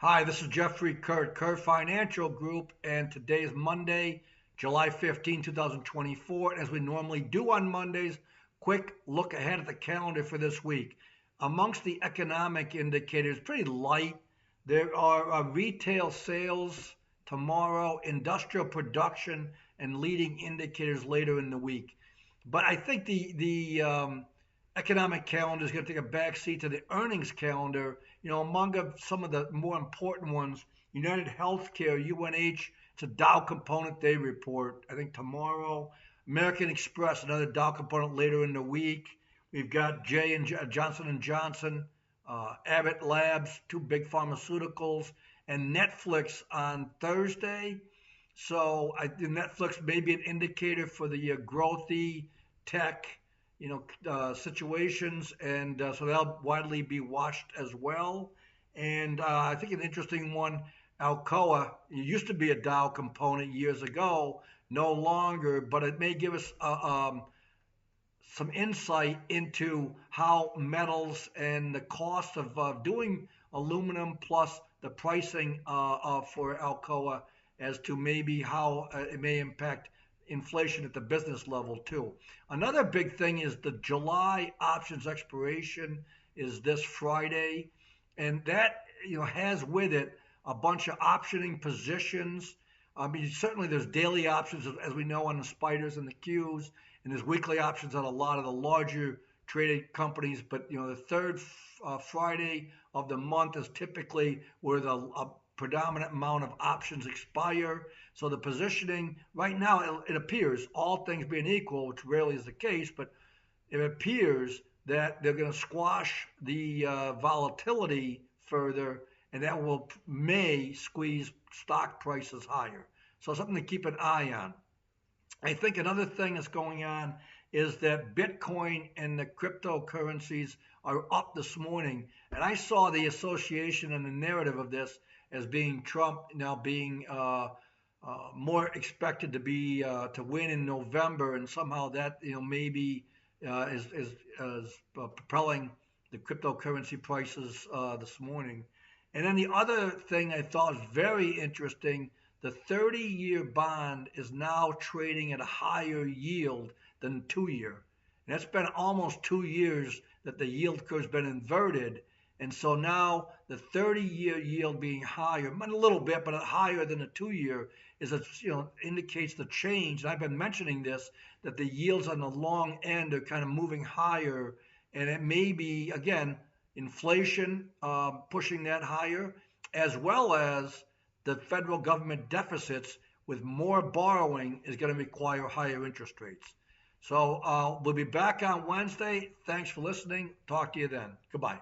Hi, this is Jeffrey Kurt Financial Group, and today is Monday, July 15, 2024. And as we normally do on Mondays, quick look ahead at the calendar for this week. Amongst the economic indicators, pretty light. There are retail sales tomorrow, industrial production, and leading indicators later in the week. But I think the economic calendar is going to take a backseat to the earnings calendar. Among some of the more important ones, United Healthcare, UNH, it's a Dow component they report, I think tomorrow. American Express, another Dow component later in the week. We've got Johnson and Johnson, Abbott Labs, two big pharmaceuticals, and Netflix on Thursday. So I think Netflix may be an indicator for the growthy tech, situations, and so they'll widely be watched as well. And I think an interesting one, Alcoa, it used to be a Dow component years ago, no longer, but it may give us some insight into how metals and the cost of doing aluminum plus the pricing for Alcoa as to maybe how it may impact inflation at the business level too. Another big thing is the July options expiration is this Friday, and that has with it a bunch of optioning positions. I mean, certainly there's daily options as we know on the spiders and the Qs, and there's weekly options on a lot of the larger traded companies. But the third Friday of the month is typically where the predominant amount of options expire. So the positioning right now, it appears, all things being equal, which rarely is the case, but it appears that they're going to squash the volatility further, and that may squeeze stock prices higher. So something to keep an eye on. I think another thing that's going on is that Bitcoin and the cryptocurrencies are up this morning. And I saw the association and the narrative of this as being Trump now being more expected to be to win in November, and somehow that maybe is propelling the cryptocurrency prices this morning. And then the other thing I thought was very interesting, the 30-year bond is now trading at a higher yield than the 2-year. And that's been almost 2 years that the yield curve's been inverted. And so now the 30-year yield being higher, a little bit, but higher than the 2-year, indicates the change. And I've been mentioning this, that the yields on the long end are kind of moving higher, and it may be again inflation pushing that higher, as well as the federal government deficits with more borrowing is going to require higher interest rates. So we'll be back on Wednesday. Thanks for listening. Talk to you then. Goodbye.